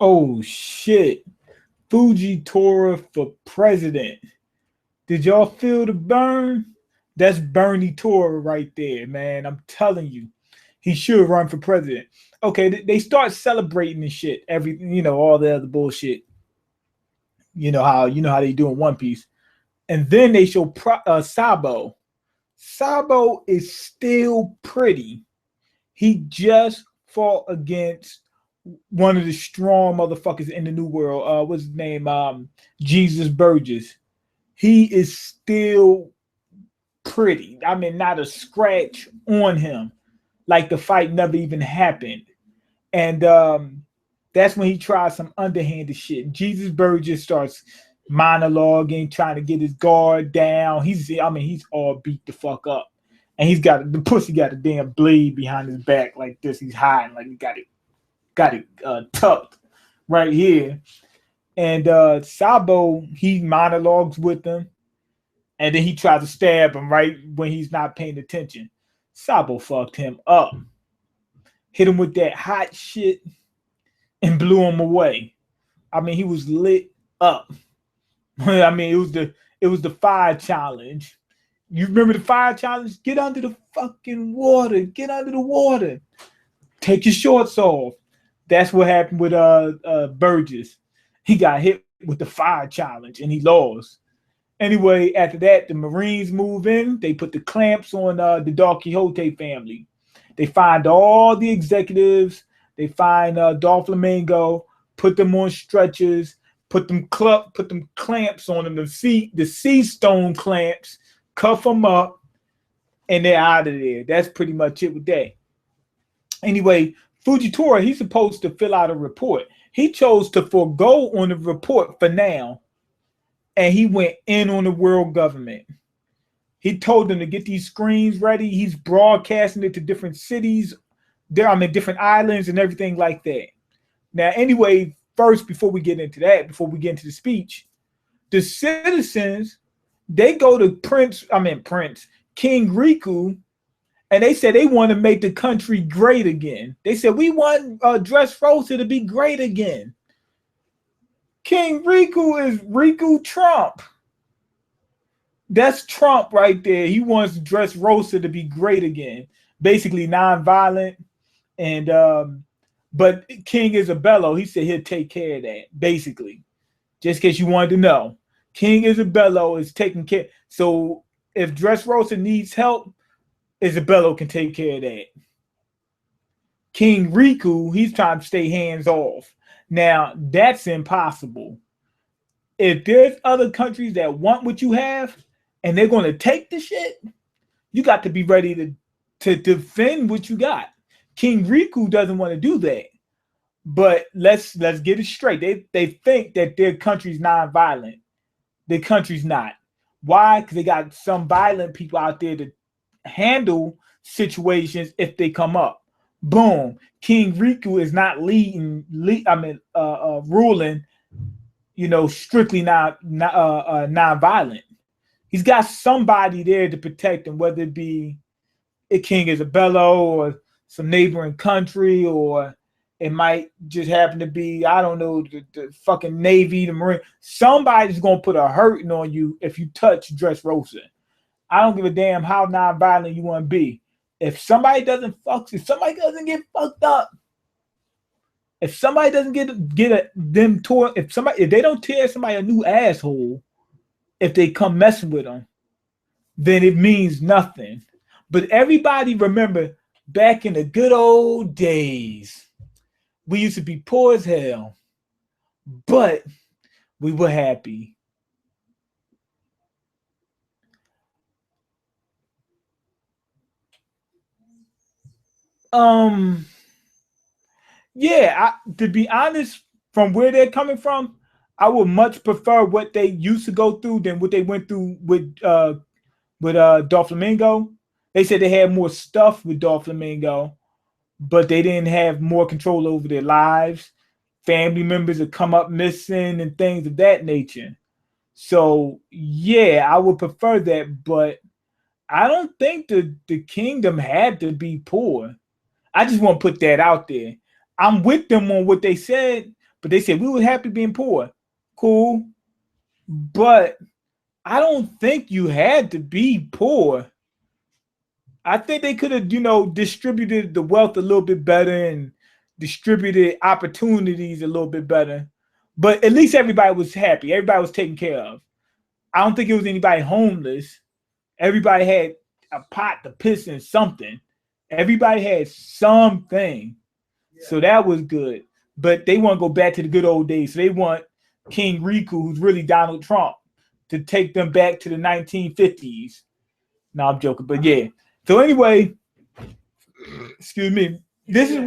Oh shit. Fuji Tora for president. Did y'all feel the burn? That's Bernie Tora right there, man. I'm telling you. He should run for president. Okay, they start celebrating and shit. Every all the other bullshit. You know how they do in One Piece. And then they show Sabo. Sabo is still pretty. He just fought against one of the strong motherfuckers in the New World. What's his name? Jesus Burgess. He is still pretty. I mean, not a scratch on him. Like the fight never even happened. And that's when he tries some underhanded shit. Jesus Burgess starts monologuing, trying to get his guard down. He's all beat the fuck up. And the pussy got a damn blade behind his back like this. He's hiding, like he got it tucked right here. And Sabo, he monologues with him, and then he tries to stab him right when he's not paying attention. Sabo fucked him up, hit him with that hot shit, and blew him away. I mean, he was lit up. I mean, it was the fire challenge. You remember the fire challenge? Get under the fucking water. Get under the water. Take your shorts off. That's what happened with Burgess. He got hit with the fire challenge and he lost. Anyway, after that, the Marines move in. They put the clamps on the Don Quixote family. They find all the executives. They find Doflamingo, put them on stretchers, put them clamps on them, the sea stone clamps, cuff them up, and they're out of there. That's pretty much it with that. Anyway, Fujitora, he's supposed to fill out a report. He chose to forego on the report for now, and he went in on the world government. He told them to get these screens ready. He's broadcasting it to different cities, different islands and everything like that. Now, anyway, first, before we get into the speech, the citizens, they go to King Riku, and they said they want to make the country great again. They said, we want Dressrosa to be great again. King Riku is Riku Trump. That's Trump right there. He wants Dressrosa to be great again. Basically non-violent. And but King Isabello, he said he'll take care of that, basically. Just in case you wanted to know. King Isabello is taking care. So if Dressrosa needs help, Isabello can take care of that. King Riku, he's trying to stay hands off. Now, that's impossible. If there's other countries that want what you have and they're going to take the shit, you got to be ready to defend what you got. King Riku doesn't want to do that. But let's get it straight. They think that their country's non-violent. Their country's not. Why? Because they got some violent people out there to handle situations if they come up. Boom. King Riku is not ruling, strictly non-violent. He's got somebody there to protect him, whether it be a King Isabello or some neighboring country, or it might just happen to be, I don't know, the fucking Navy, the Marine. Somebody's going to put a hurting on you if you touch Dressrosa. I don't give a damn how non-violent you want to be. If somebody doesn't get fucked up, if somebody doesn't if they don't tear somebody a new asshole, if they come messing with them, then it means nothing. But everybody remember, back in the good old days, we used to be poor as hell, but we were happy. To be honest, from where they're coming from, I would much prefer what they used to go through than what they went through with Doflamingo. They said they had more stuff with Doflamingo, but they didn't have more control over their lives. Family members would come up missing and things of that nature. So yeah, I would prefer that, but I don't think the kingdom had to be poor. I just want to put that out there. I'm with them on what they said, But they said we were happy being poor. Cool. But I don't think you had to be poor. I think they could have, distributed the wealth a little bit better and distributed opportunities a little bit better. But at least everybody was happy. Everybody was taken care of. I don't think it was anybody homeless. Everybody had a pot to piss in something. Everybody had something. Yeah. So that was good. But they want to go back to the good old days. So they want King Riku, who's really Donald Trump, to take them back to the 1950s. No, I'm joking. But yeah. So anyway, excuse me. This is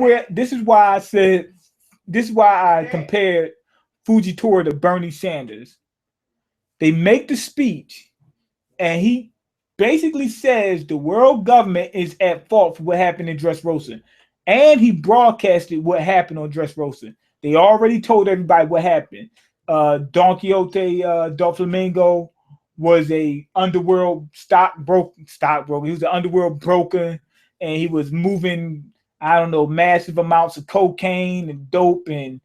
why I compared Tora to Bernie Sanders. They make the speech, and he basically says the world government is at fault for what happened in Dressrosa. And he broadcasted what happened on Dressrosa. They already told everybody what happened. Don Quixote, Doflamingo was a underworld stockbroker. He was an underworld broker, and he was moving, massive amounts of cocaine and dope and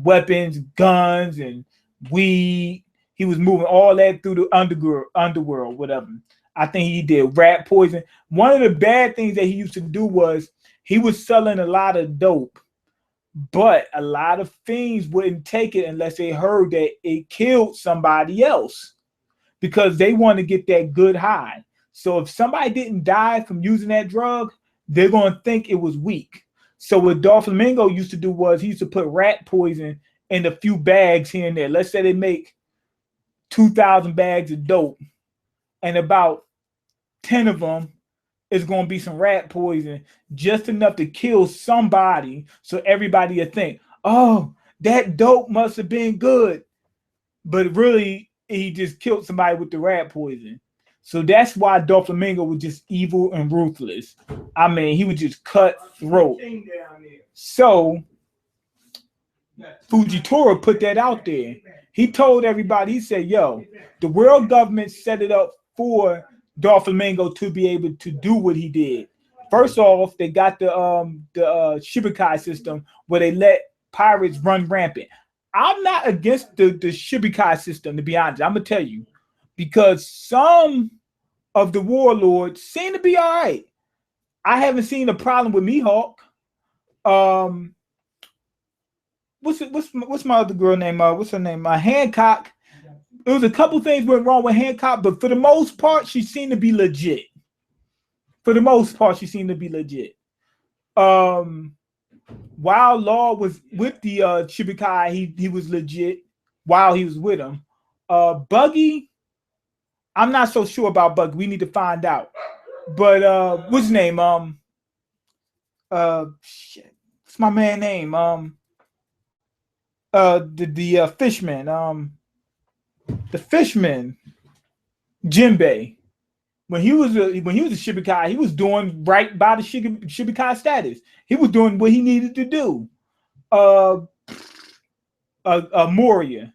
weapons, guns and weed. He was moving all that through the underworld, whatever. I think he did rat poison. One of the bad things that he used to do was he was selling a lot of dope, but a lot of fiends wouldn't take it unless they heard that it killed somebody else because they want to get that good high. So if somebody didn't die from using that drug, they're going to think it was weak. So what Doflamingo used to do was he used to put rat poison in a few bags here and there. Let's say they make 2,000 bags of dope, and about 10 of them is going to be some rat poison, just enough to kill somebody, so everybody will think, oh, that dope must have been good. But really, he just killed somebody with the rat poison. So that's why Doflamingo was just evil and ruthless. I mean, he would just cut throat. So Tora put that out there. He told everybody, he said, yo, the world government set it up for Doflamingo to be able to do what he did. First off, they got the Shibukai system where they let pirates run rampant. I'm not against the Shibukai system, to be honest. I'm going to tell you, because some of the warlords seem to be all right. I haven't seen a problem with Mihawk. What's my other girl name? What's her name? Hancock. There was a couple things went wrong with Hancock, but for the most part, she seemed to be legit. While Law was with the Shibukai, he was legit while he was with him. Buggy, I'm not so sure about Buggy. We need to find out. But what's his name? Shit. What's my man's name? The fishman. The fishman, Jinbei. When he was a Shibukai, he was doing right by the Shibukai status. He was doing what he needed to do. Moria,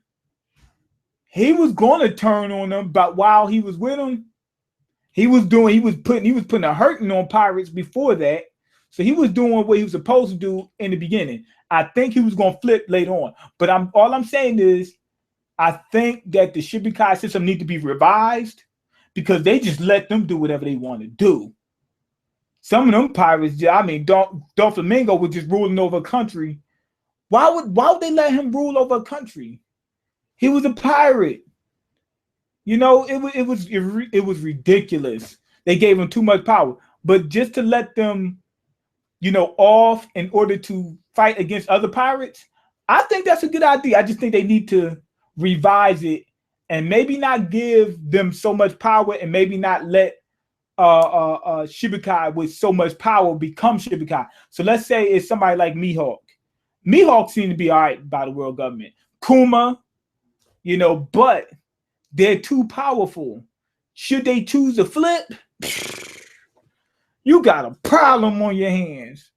he was going to turn on them, but while he was with him, he was putting a hurting on pirates before that. So he was doing what he was supposed to do in the beginning. I think he was going to flip later on. But all I'm saying is, I think that the Shibukai system need to be revised because they just let them do whatever they want to do. Some of them pirates, Doflamingo was just ruling over a country. Why would they let him rule over a country? He was a pirate. It was ridiculous. They gave him too much power. But just to let them, off in order to fight against other pirates, I think that's a good idea. I just think they need to revise it and maybe not give them so much power and maybe not let Shibukai with so much power become Shibukai. So let's say it's somebody like Mihawk. Mihawk seemed to be all right by the world government. Kuma, but they're too powerful. Should they choose to flip? You got a problem on your hands.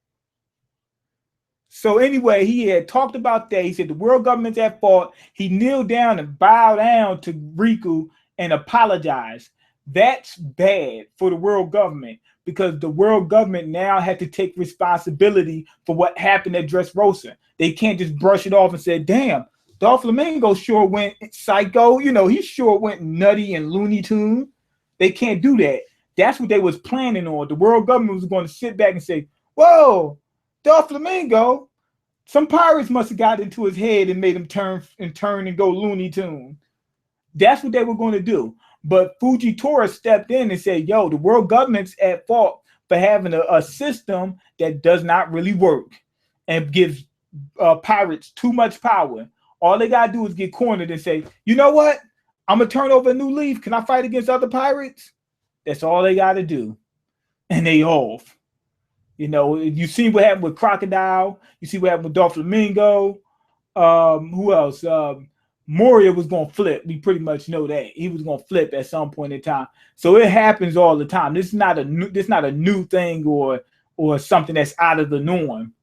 So anyway, he had talked about that. He said the world government's at fault. He kneeled down and bowed down to Riku and apologized. That's bad for the world government because the world government now had to take responsibility for what happened at Dressrosa. They can't just brush it off and say, damn, Doflamingo sure went psycho. He sure went nutty and Looney Tune. They can't do that. That's what they was planning on. The world government was going to sit back and say, whoa, Doflamingo, some pirates must have got into his head and made him turn and go Looney Tune. That's what they were going to do. But Tora stepped in and said, yo, the world government's at fault for having a system that does not really work and gives pirates too much power. All they got to do is get cornered and say, you know what? I'm going to turn over a new leaf. Can I fight against other pirates? That's all they got to do. And they off. You see what happened with Crocodile. You see what happened with Doflamingo. Who else? Moria was going to flip. We pretty much know that. He was going to flip at some point in time. So it happens all the time. This is not a new thing or something that's out of the norm.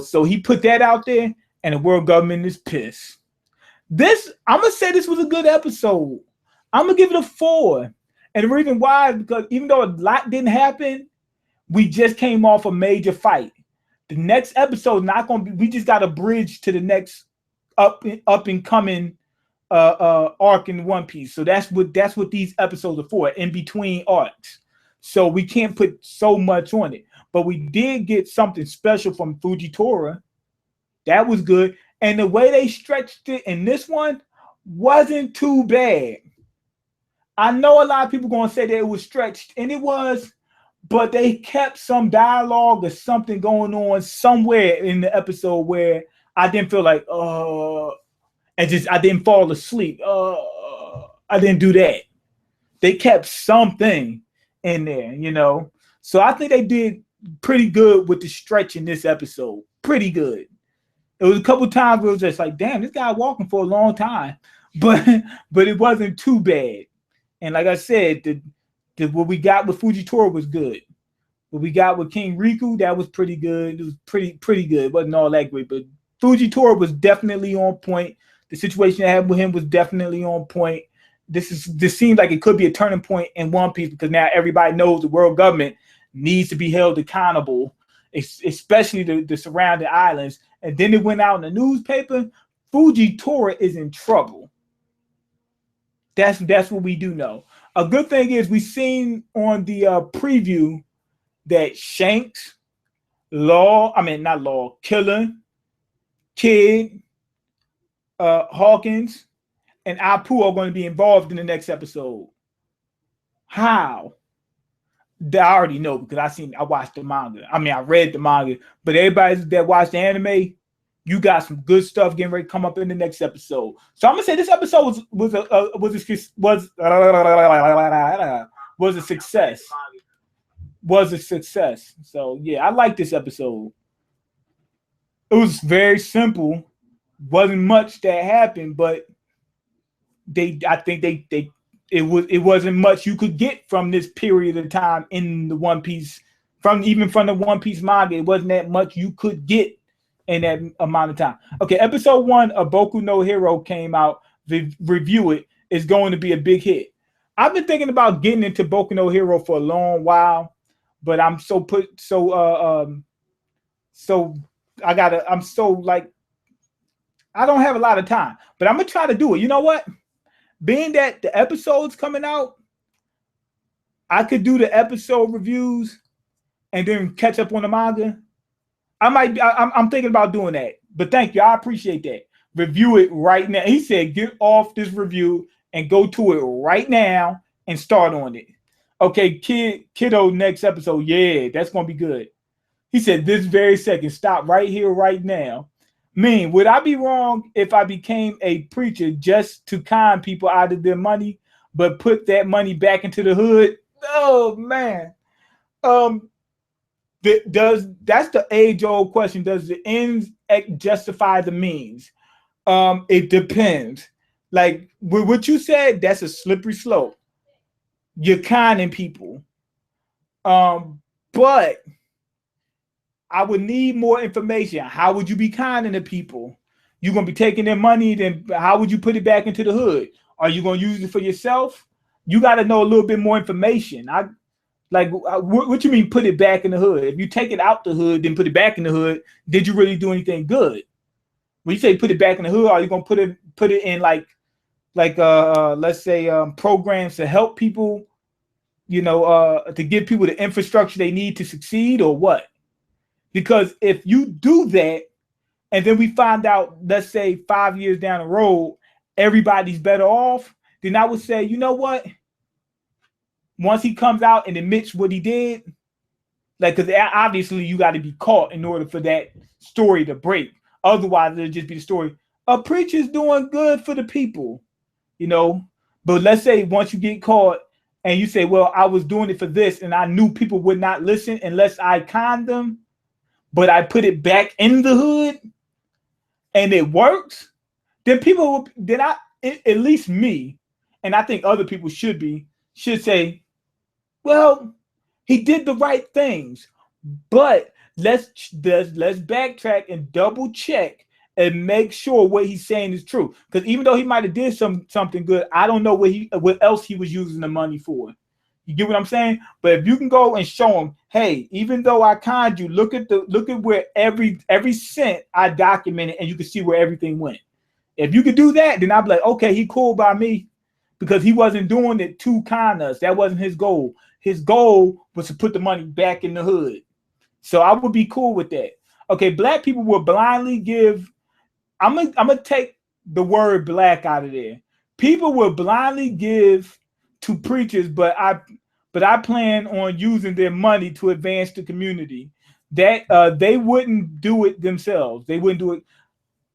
So he put that out there, and the world government is pissed. I'm going to say this was a good episode. I'm going to give it a 4. And the reason why is because even though a lot didn't happen, we just came off a major fight. The next episode not going to be, we just got a bridge to the next up and coming arc in One Piece. So that's what these episodes are for, in between arcs. So we can't put so much on it. But we did get something special from Tora. That was good. And the way they stretched it in this one wasn't too bad. I know a lot of people going to say that it was stretched, and it was, but they kept some dialogue or something going on somewhere in the episode where I didn't feel like, I didn't fall asleep. I didn't do that. They kept something in there, So I think they did pretty good with the stretch in this episode. Pretty good. It was a couple times where it was just like, damn, this guy walking for a long time. But it wasn't too bad. And like I said, what we got with Tora was good. What we got with King Riku, that was pretty good. It was pretty good. It wasn't all that great, but Tora was definitely on point. The situation I had with him was definitely on point. This seems like it could be a turning point in One Piece, because now everybody knows the world government needs to be held accountable, especially the surrounding islands. And then it went out in the newspaper. Tora is in trouble. That's what we do know. A good thing is we seen on the preview that Shanks, Killer, Kid, Hawkins, and Apu are going to be involved in the next episode. How? I already know, because I watched the manga. I read the manga, but everybody that watched the anime, you got some good stuff getting ready to come up in the next episode. So I'm gonna say this episode was a success. Was a success. So yeah, I like this episode. It was very simple. Wasn't much that happened, but it wasn't much you could get from this period of time in the One Piece, from the One Piece manga. It wasn't that much you could get in that amount of time. Okay, episode 1 of Boku no Hero came out. Review it. It's going to be a big hit. I've been thinking about getting into Boku no Hero for a long while, but I don't have a lot of time, but I'm gonna try to do it. You know what? Being that the episode's coming out, I could do the episode reviews and then catch up on the manga. I'm thinking about doing that. But thank you. I appreciate that. Review it right now. He said, get off this review and go to it right now and start on it. Okay, kiddo, next episode. Yeah, that's going to be good. He said, this very second, stop right here, right now. Would I be wrong if I became a preacher just to con people out of their money, but put that money back into the hood? Oh, man. That's the age-old question. Does the ends justify the means? It depends. Like with what you said, that's a slippery slope. You're conning people. But I would need more information. How would you be conning the people? You're going to be taking their money, then how would you put it back into the hood? Are you going to use it for yourself? You got to know a little bit more information. Like, what you mean put it back in the hood? If you take it out the hood, then put it back in the hood, did you really do anything good? When you say put it back in the hood, are you gonna put it in like let's say programs to help people, to give people the infrastructure they need to succeed, or what? Because if you do that, and then we find out, let's say 5 years down the road, everybody's better off, then I would say, you know what? Once he comes out and admits what he did, like, because obviously you got to be caught in order for that story to break. Otherwise, it'll just be the story. A preacher's doing good for the people, But let's say once you get caught and you say, well, I was doing it for this and I knew people would not listen unless I conned them, but I put it back in the hood and it works, then people will, at least me, and I think other people should say, well, he did the right things, but let's backtrack and double check and make sure what he's saying is true. Because even though he might have did something good, I don't know what else he was using the money for. You get what I'm saying? But if you can go and show him, hey, even though I conned you, look at where every cent I documented, and you can see where everything went. If you could do that, then I'd be like, okay, he cool by me, because he wasn't doing it to con us. That wasn't his goal. His goal was to put the money back in the hood. So I would be cool with that. Okay, black people will blindly give. I'm gonna take the word black out of there. People will blindly give to preachers, but I plan on using their money to advance the community. That they wouldn't do it themselves. They wouldn't do it.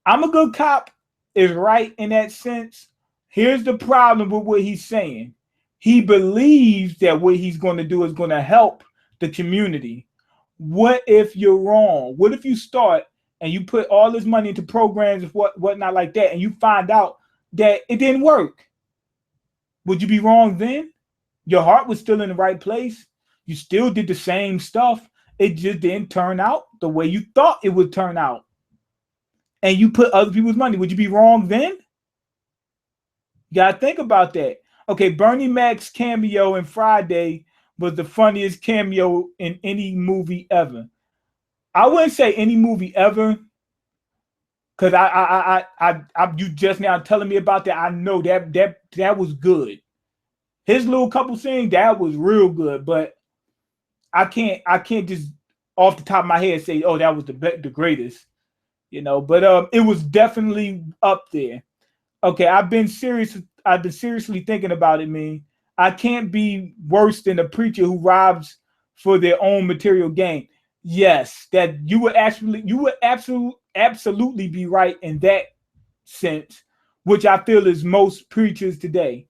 I'm a good cop is right in that sense. Here's the problem with what he's saying. He believes that what he's going to do is going to help the community. What if you're wrong? What if you start and you put all this money into programs and whatnot like that, and you find out that it didn't work? Would you be wrong then? Your heart was still in the right place. You still did the same stuff. It just didn't turn out the way you thought it would turn out. And you put other people's money. Would you be wrong then? You gotta think about that. Okay, Bernie Mac's cameo in Friday was the funniest cameo in any movie ever. I wouldn't say any movie ever, because you just now telling me about that. I know that was good. His little couple scene, that was real good, but I can't just off the top of my head say, oh, that was the greatest, But it was definitely up there. Okay, I've been seriously thinking about it, man. I can't be worse than a preacher who robs for their own material gain. Yes, that you would absolutely be right in that sense, which I feel is most preachers today.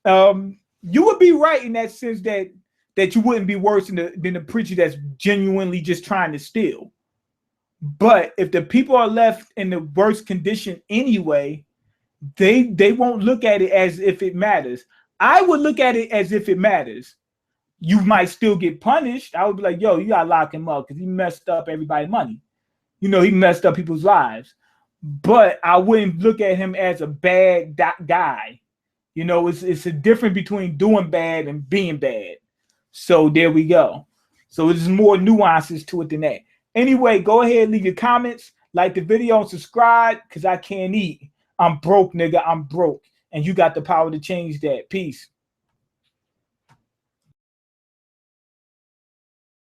You would be right in that sense that you wouldn't be worse than the preacher that's genuinely just trying to steal. But if the people are left in the worst condition anyway, they won't look at it as if it matters. I would look at it as if it matters. You might still get punished. I would be like, yo, you gotta lock him up because he messed up everybody's money. He messed up people's lives. But I wouldn't look at him as a bad guy. It's a difference between doing bad and being bad. So there we go. So there's more nuances to it than that. Anyway, go ahead, leave your comments, like the video, and subscribe, because I can't eat. I'm broke, nigga. I'm broke. And you got the power to change that. Peace.